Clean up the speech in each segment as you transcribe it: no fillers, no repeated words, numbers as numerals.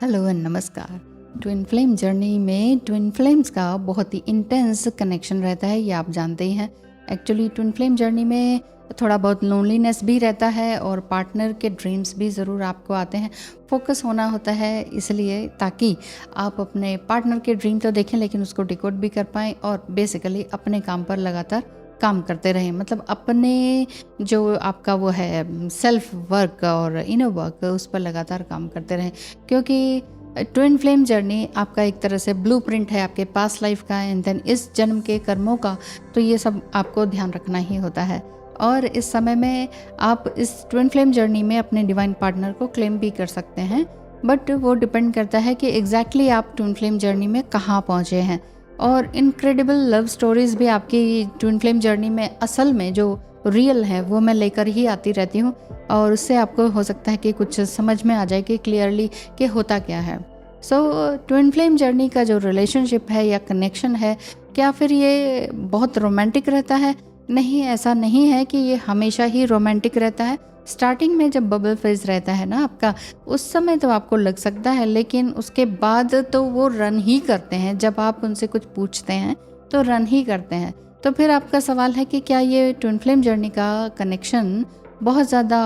Hello and नमस्कार। Twin flame journey में twin flames का बहुत ही इंटेंस कनेक्शन रहता है, ये आप जानते ही हैं। एक्चुअली ट्विन फ्लेम जर्नी में थोड़ा बहुत लोनलीनेस भी रहता है और पार्टनर के ड्रीम्स भी ज़रूर आपको आते हैं। फोकस होना होता है इसलिए ताकि आप अपने पार्टनर के ड्रीम तो देखें लेकिन उसको डिकोड भी कर पाएँ और बेसिकली अपने काम पर लगातार काम करते रहें। मतलब अपने जो आपका वो है सेल्फ वर्क और इनर वर्क उस पर लगातार काम करते रहें, क्योंकि ट्विन फ्लेम जर्नी आपका एक तरह से ब्लूप्रिंट है आपके पास्ट लाइफ का एंड देन इस जन्म के कर्मों का। तो ये सब आपको ध्यान रखना ही होता है और इस समय में आप इस ट्विन फ्लेम जर्नी में अपने डिवाइन पार्टनर को क्लेम भी कर सकते हैं, बट वो डिपेंड करता है कि एग्जैक्टली आप ट्विन फ्लेम जर्नी में कहाँ पहुँचे हैं। और इनक्रेडिबल लव स्टोरीज़ भी आपकी ट्विन फ्लेम जर्नी में असल में जो रियल है वो मैं लेकर ही आती रहती हूँ और उससे आपको हो सकता है कि कुछ समझ में आ जाए कि क्लियरली कि होता क्या है। सो ट्विन फ्लेम जर्नी का जो रिलेशनशिप है या कनेक्शन है, क्या फिर ये बहुत रोमांटिक रहता है? नहीं, ऐसा नहीं है कि ये हमेशा ही रोमांटिक रहता है। स्टार्टिंग में जब बबल फेज रहता है ना आपका, उस समय तो आपको लग सकता है, लेकिन उसके बाद तो वो रन ही करते हैं। जब आप उनसे कुछ पूछते हैं तो रन ही करते हैं। तो फिर आपका सवाल है कि क्या ये ट्विन फ्लेम जर्नी का कनेक्शन बहुत ज़्यादा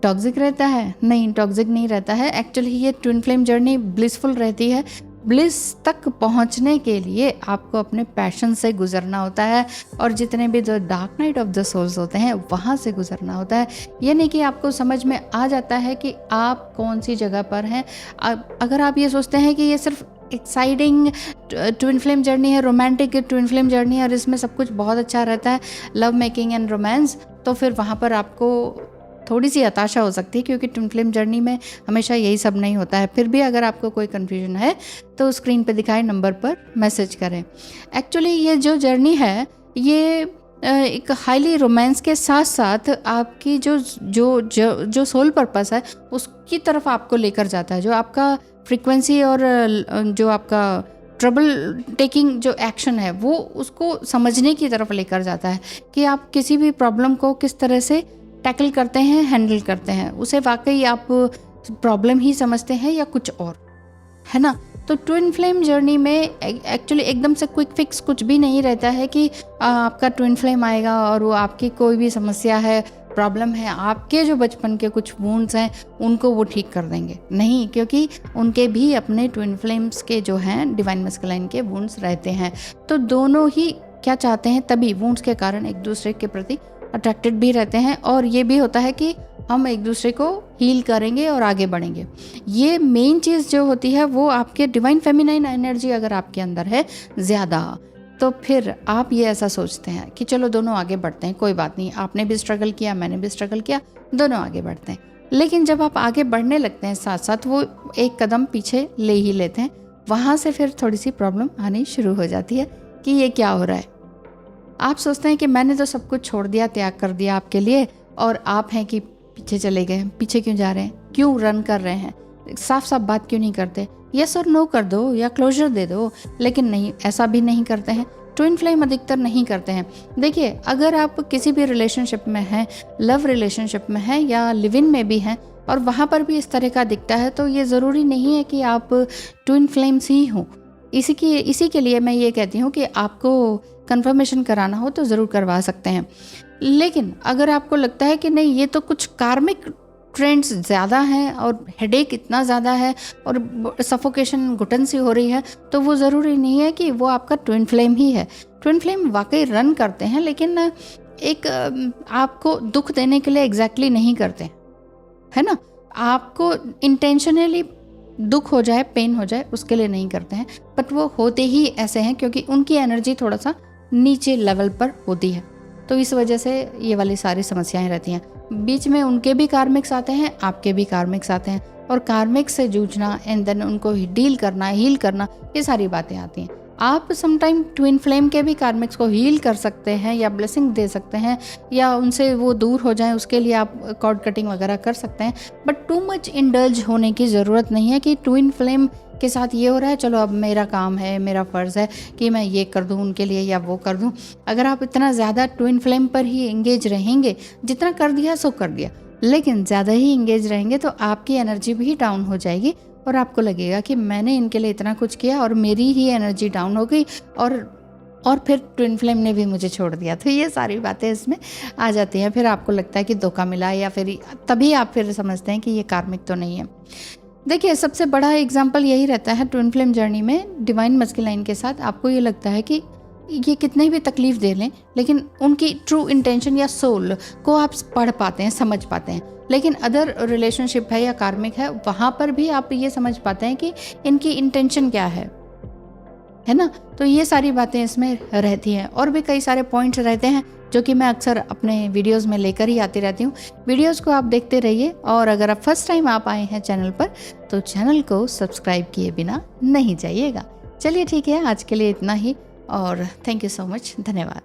टॉक्सिक रहता है? नहीं, टॉक्सिक नहीं रहता है। एक्चुअली ये ट्विन फ्लेम जर्नी ब्लिसफुल रहती है। ब्लिस तक पहुंचने के लिए आपको अपने पैशन से गुजरना होता है और जितने भी जो dark night of the souls होते हैं वहाँ से गुजरना होता है। ये नहीं कि आपको समझ में आ जाता है कि आप कौन सी जगह पर हैं। अगर आप ये सोचते हैं कि ये सिर्फ एक्साइटिंग ट्विन फ्लेम जर्नी है, रोमांटिक ट्विन फ्लेम जर्नी है और इसमें सब कुछ बहुत अच्छा रहता है, लव मेकिंग एंड रोमांस, तो फिर वहाँ पर आपको थोड़ी सी हताशा हो सकती है, क्योंकि ट्विन फ्लेम जर्नी में हमेशा यही सब नहीं होता है। फिर भी अगर आपको कोई कन्फ्यूजन है तो स्क्रीन पे दिखाए नंबर पर मैसेज करें। एक्चुअली ये जो जर्नी है ये एक हाईली रोमांस के साथ साथ आपकी जो जो जो जो सोल पर्पस है उसकी तरफ आपको लेकर जाता है। जो आपका फ्रीक्वेंसी और जो आपका ट्रबल टेकिंग जो एक्शन है वो उसको समझने की तरफ लेकर जाता है कि आप किसी भी प्रॉब्लम को किस तरह से टैकल करते हैं, हैंडल करते हैं, उसे वाकई आप प्रॉब्लम ही समझते हैं या कुछ और, है ना। तो ट्विन फ्लेम जर्नी में एक्चुअली एकदम से क्विक फिक्स कुछ भी नहीं रहता है कि आपका ट्विन फ्लेम आएगा और वो आपकी कोई भी समस्या है, प्रॉब्लम है, आपके जो बचपन के कुछ वुंड्स हैं उनको वो ठीक कर देंगे। नहीं, क्योंकि उनके भी अपने ट्विन फ्लेम्स के जो हैं डिवाइन मैस्कुलाइन के वुंड्स रहते हैं। तो दोनों ही क्या चाहते हैं, तभी वुंड्स के कारण एक दूसरे के प्रति अट्रैक्टेड भी रहते हैं और ये भी होता है कि हम एक दूसरे को हील करेंगे और आगे बढ़ेंगे। ये मेन चीज़ जो होती है वो आपके डिवाइन फेमिनाइन एनर्जी अगर आपके अंदर है ज़्यादा, तो फिर आप ये ऐसा सोचते हैं कि चलो दोनों आगे बढ़ते हैं, कोई बात नहीं, आपने भी स्ट्रगल किया, मैंने भी स्ट्रगल किया, दोनों आगे बढ़ते हैं। लेकिन जब आप आगे बढ़ने लगते हैं साथ साथ वो एक कदम पीछे ले ही लेते हैं। वहाँ से फिर थोड़ी सी प्रॉब्लम आनी शुरू हो जाती है कि ये क्या हो रहा है। आप सोचते हैं कि मैंने तो सब कुछ छोड़ दिया, त्याग कर दिया आपके लिए, और आप हैं कि पीछे चले गए। पीछे क्यों जा रहे हैं, क्यों रन कर रहे हैं, साफ साफ बात क्यों नहीं करते, यस और नो कर दो या क्लोजर दे दो। लेकिन नहीं, ऐसा भी नहीं करते हैं। ट्विन फ्लेम अधिकतर नहीं करते हैं। देखिए, अगर आप किसी भी रिलेशनशिप में हैं, लव रिलेशनशिप में हैं या लिव इन में भी हैं और वहाँ पर भी इस तरह का दिखता है, तो ये ज़रूरी नहीं है कि आप ट्विन फ्लेम्स ही हों। इसी के लिए मैं ये कहती हूँ कि आपको कंफर्मेशन कराना हो तो ज़रूर करवा सकते हैं। लेकिन अगर आपको लगता है कि नहीं, ये तो कुछ कार्मिक ट्रेंड्स ज़्यादा हैं और हेडेक इतना ज़्यादा है और सफोकेशन, घुटन सी हो रही है, तो वो ज़रूरी नहीं है कि वो आपका ट्विन फ्लेम ही है। ट्विन फ्लेम वाकई रन करते हैं, लेकिन एक आपको दुख देने के लिए एग्जैक्टली नहीं करते, है ना। आपको इंटेंशनली दुख हो जाए, पेन हो जाए, उसके लिए नहीं करते हैं, बट वो होते ही ऐसे हैं क्योंकि उनकी एनर्जी थोड़ा सा नीचे लेवल पर होती है। तो इस वजह से ये वाली सारी समस्याएं रहती हैं। बीच में उनके भी कार्मिक्स आते हैं, आपके भी कार्मिक्स आते हैं, और कार्मिक से जूझना एंड देन उनको डील करना, हील करना, ये सारी बातें आती हैं। आप समटाइम ट्विन फ्लेम के भी कार्मिक्स को हील कर सकते हैं या ब्लेसिंग दे सकते हैं या उनसे वो दूर हो जाएं, उसके लिए आप कॉर्ड कटिंग वगैरह कर सकते हैं। बट टू मच इंडल्ज होने की ज़रूरत नहीं है कि ट्विन फ्लेम के साथ ये हो रहा है, चलो अब मेरा काम है, मेरा फ़र्ज़ है कि मैं ये कर दूं उनके लिए या वो कर दूं। अगर आप इतना ज़्यादा ट्विन फ्लेम पर ही एंगेज रहेंगे, जितना कर दिया सो कर दिया, लेकिन ज़्यादा ही इंगेज रहेंगे तो आपकी एनर्जी भी डाउन हो जाएगी और आपको लगेगा कि मैंने इनके लिए इतना कुछ किया और मेरी ही एनर्जी डाउन हो गई और फिर ट्विन फ्लेम ने भी मुझे छोड़ दिया। तो ये सारी बातें इसमें आ जाती हैं। फिर आपको लगता है कि धोखा मिला, या फिर तभी आप फिर समझते हैं कि ये कार्मिक तो नहीं है। देखिए, सबसे बड़ा एग्जाम्पल यही रहता है ट्विन फ्लेम जर्नी में डिवाइन मस्कुलाइन के साथ। आपको ये लगता है कि ये कितने भी तकलीफ दे लें, लेकिन उनकी ट्रू इंटेंशन या सोल को आप पढ़ पाते हैं, समझ पाते हैं। लेकिन अदर रिलेशनशिप है या कार्मिक है, वहाँ पर भी आप ये समझ पाते हैं कि इनकी इंटेंशन क्या है ना। तो ये सारी बातें इसमें रहती हैं, और भी कई सारे पॉइंट्स रहते हैं जो कि मैं अक्सर अपने वीडियोस में लेकर ही आती रहती हूँ। वीडियोस को आप देखते रहिए, और अगर आप फर्स्ट टाइम आप आए हैं चैनल पर तो चैनल को सब्सक्राइब किए बिना नहीं जाइएगा। चलिए ठीक है, आज के लिए इतना ही, और थैंक यू सो मच, धन्यवाद।